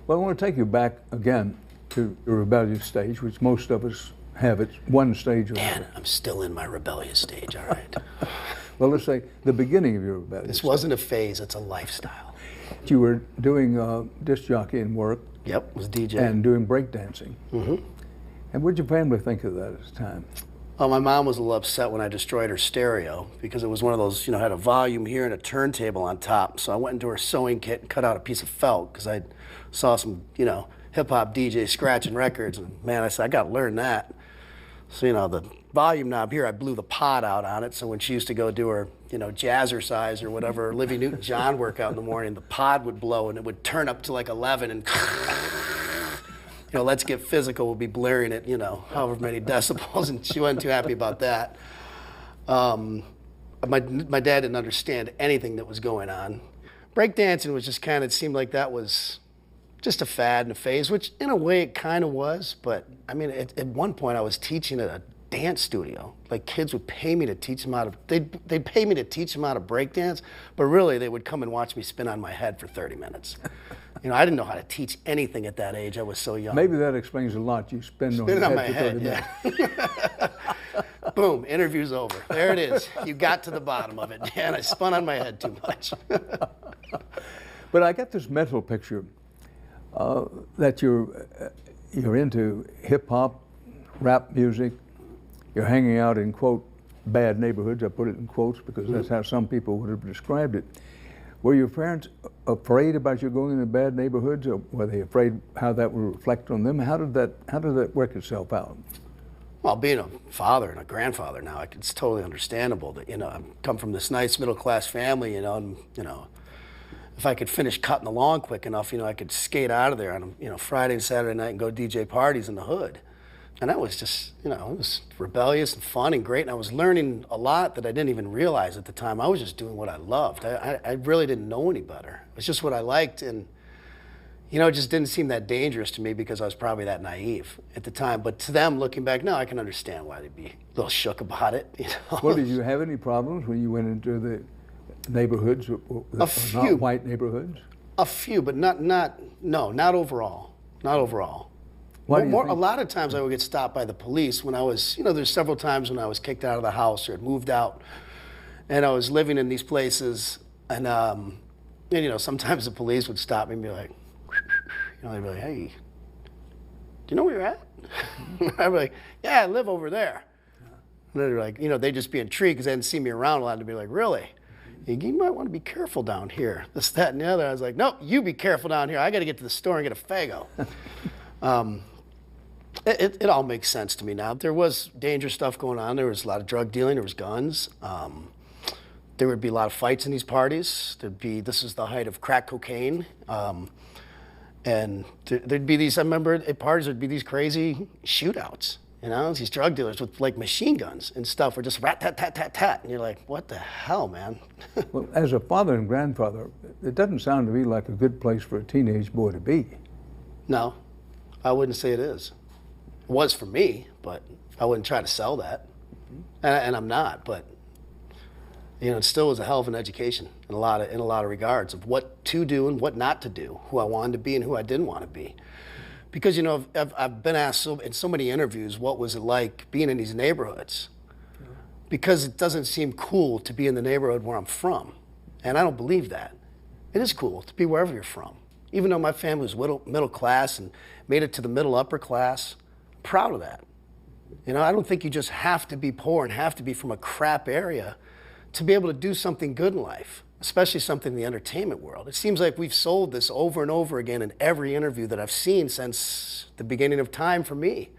Well, I want to take you back again to the rebellious stage, which most of us have at one stage or Man, another. I'm still in my rebellious stage, all right? Well, let's say the beginning of your rebellious This wasn't a phase, it's a lifestyle. stage. You were doing disc jockeying work Yep, was DJ. and doing breakdancing. Mm-hmm. And what did your family think of that at the time? Well, my mom was a little upset when I destroyed her stereo because it was one of those, you know, had a volume here and a turntable on top. So I went into her sewing kit and cut out a piece of felt because I saw some, you know, hip-hop DJs scratching records. And man, I said, I got to learn that. So, you know, the volume knob here, I blew the pot out on it. So when she used to go do her, you know, jazzercise or whatever, Olivia Newton-John workout in the morning, the pod would blow and it would turn up to like 11 and you know, Let's Get Physical would be blaring at, you know, however many decibels, and she wasn't too happy about that. My dad didn't understand anything that was going on. Breakdancing was just kind of, it seemed like that was just a fad and a phase, which in a way it kind of was, but I mean, at one point I was teaching at a dance studio. Like kids would pay me to teach them how to, they'd pay me to teach them how to breakdance, but really they would come and watch me spin on my head for 30 minutes. You know, I didn't know how to teach anything at that age. I was so young. Maybe that explains a lot. You spin on your my head for 30 minutes. yeah. Boom, interview's over. There it is. You got to the bottom of it. And I spun on my head too much. But I get this mental picture that you're into hip hop, rap music. You're hanging out in, quote, bad neighborhoods. I put it in quotes because that's how some people would have described it. Were your parents afraid about you going into bad neighborhoods, or were they afraid how that would reflect on them? How did that work itself out? Well, being a father and a grandfather now, it's totally understandable that, you know, I come from this nice middle-class family, you know, and, you know, if I could finish cutting the lawn quick enough, you know, I could skate out of there on, you know, Friday and Saturday night and go DJ parties in the hood. And that was just, you know, it was rebellious and fun and great. And I was learning a lot that I didn't even realize at the time. I was just doing what I loved. I really didn't know any better. It was just what I liked. And, you know, it just didn't seem that dangerous to me because I was probably that naive at the time. But to them, looking back now, I can understand why they'd be a little shook about it. You know? Well, did you have any problems when you went into the neighborhoods, not white neighborhoods? A few, but not overall. Not overall. A lot of times I would get stopped by the police when I was, you know, there's several times when I was kicked out of the house or had moved out and I was living in these places and you know, sometimes the police would stop me and be like, you know, they'd be like, hey, do you know where you're at? I'd be like, yeah, I live over there. And they're like, you know, they'd just be intrigued because they didn't see me around a lot and be like, really? You might want to be careful down here. This, that, and the other. I was like, nope, you be careful down here. I got to get to the store and get a Faygo. It all makes sense to me now. There was dangerous stuff going on. There was a lot of drug dealing. There was guns. There would be a lot of fights in these parties. This is the height of crack cocaine. And there'd be these, I remember at parties, there'd be these crazy shootouts. You know, these drug dealers with like machine guns and stuff were just rat-tat-tat-tat-tat. And you're like, what the hell, man? Well, as a father and grandfather, it doesn't sound to me like a good place for a teenage boy to be. No, I wouldn't say it is. It was for me, but I wouldn't try to sell that. And I'm not, but you know, it still was a hell of an education in a lot of regards of what to do and what not to do, who I wanted to be and who I didn't want to be. Because, you know, I've been asked in so many interviews, what was it like being in these neighborhoods? Because it doesn't seem cool to be in the neighborhood where I'm from. And I don't believe that. It is cool to be wherever you're from. Even though my family was middle class and made it to the middle upper class, I'm proud of that. You know, I don't think you just have to be poor and have to be from a crap area to be able to do something good in life, especially something in the entertainment world. It seems like we've sold this over and over again in every interview that I've seen since the beginning of time for me.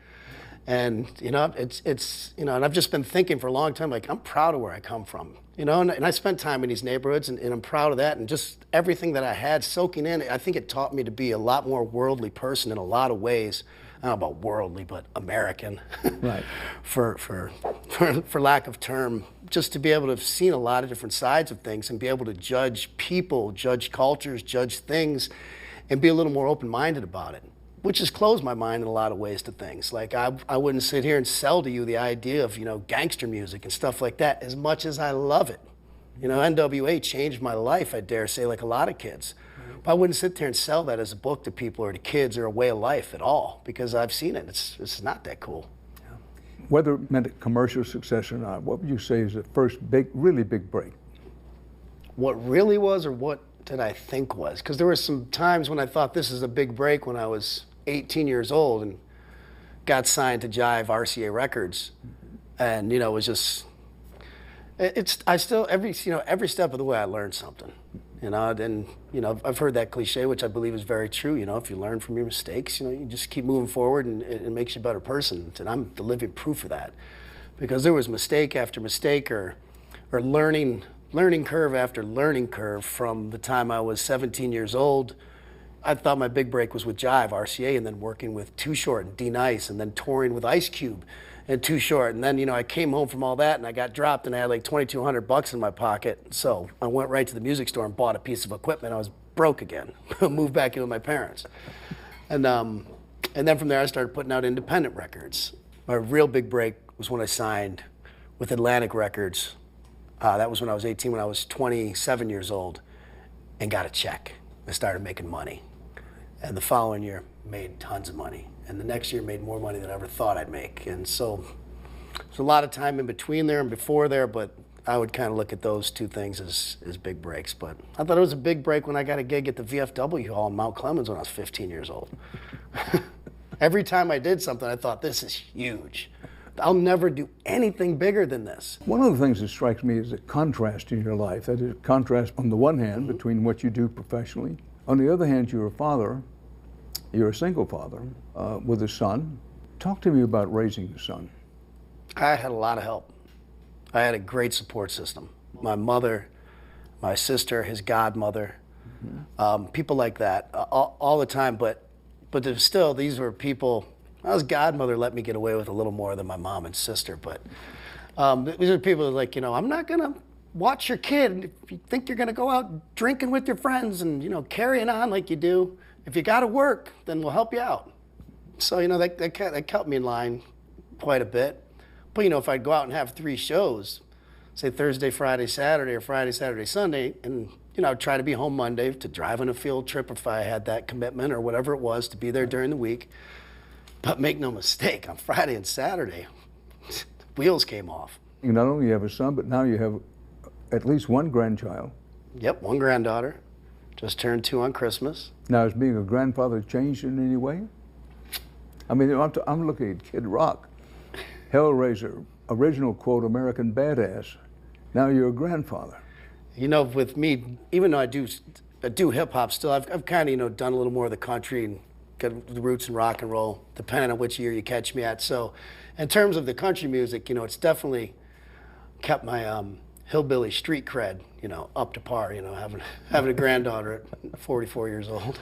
And, you know, it's you know, and I've just been thinking for a long time, like, I'm proud of where I come from. You know, and I spent time in these neighborhoods, and I'm proud of that. And just everything that I had soaking in, I think it taught me to be a lot more worldly person in a lot of ways. I don't know about worldly, but American, right? for lack of term, just to be able to have seen a lot of different sides of things and be able to judge people, judge cultures, judge things, and be a little more open-minded about it, which has closed my mind in a lot of ways to things. Like I wouldn't sit here and sell to you the idea of, you know, gangster music and stuff like that as much as I love it. You know, NWA changed my life, I dare say, like a lot of kids. But I wouldn't sit there and sell that as a book to people or to kids or a way of life at all, because I've seen it. It's not that cool. Whether it meant a commercial success or not, what would you say is the first big, really big break? What really was, or what did I think was? Because there were some times when I thought this is a big break when I was 18 years old and got signed to Jive RCA Records, and it was just, I still every step of the way I learned something, and I've heard that cliche, which I believe is very true. If you learn from your mistakes, you just keep moving forward, and it makes you a better person. And I'm the living proof of that, because there was mistake after mistake, or learning curve after learning curve from the time I was 17 years old. I thought my big break was with Jive RCA, and then working with Too Short and D-Nice, and then touring with Ice Cube and Too Short. And then, I came home from all that, and I got dropped, and I had like $2,200 in my pocket. So I went right to the music store and bought a piece of equipment. I was broke again. Moved back in with my parents. And then from there, I started putting out independent records. My real big break was when I signed with Atlantic Records. That was when I was 18, when I was 27 years old, and got a check. I started making money. And the following year, made tons of money. And the next year, made more money than I ever thought I'd make. And so there's a lot of time in between there and before there, but I would kind of look at those two things as big breaks. But I thought it was a big break when I got a gig at the VFW Hall in Mount Clemens when I was 15 years old. Every time I did something, I thought, this is huge. I'll never do anything bigger than this. One of the things that strikes me is the contrast in your life. That is, contrast on the one hand between what you do professionally. On the other hand, you're a father. You're a single father with a son. Talk to me about raising a son. I had a lot of help. I had a great support system. My mother, my sister, his godmother, people like that all the time. But still, these were people. His godmother let me get away with a little more than my mom and sister. But these are people that are like, I'm not gonna watch your kid if you think you're gonna go out drinking with your friends and carrying on like you do. If you gotta work, then we'll help you out. So that kept me in line quite a bit. But if I'd go out and have 3 shows, say Thursday, Friday, Saturday, or Friday, Saturday, Sunday, and I'd try to be home Monday to drive on a field trip if I had that commitment or whatever it was to be there during the week. But make no mistake, on Friday and Saturday, wheels came off. You not only have a son, but now you have at least one grandchild. Yep, one granddaughter. Just turned 2 on Christmas. Now, has being a grandfather changed in any way? I mean, I'm looking at Kid Rock, Hellraiser, original quote, American badass. Now you're a grandfather. With me, even though I do hip hop still, I've kind of done a little more of the country and got the roots in rock and roll, depending on which year you catch me at. So, in terms of the country music, it's definitely kept my hillbilly street cred, up to par. Having a granddaughter at 44 years old.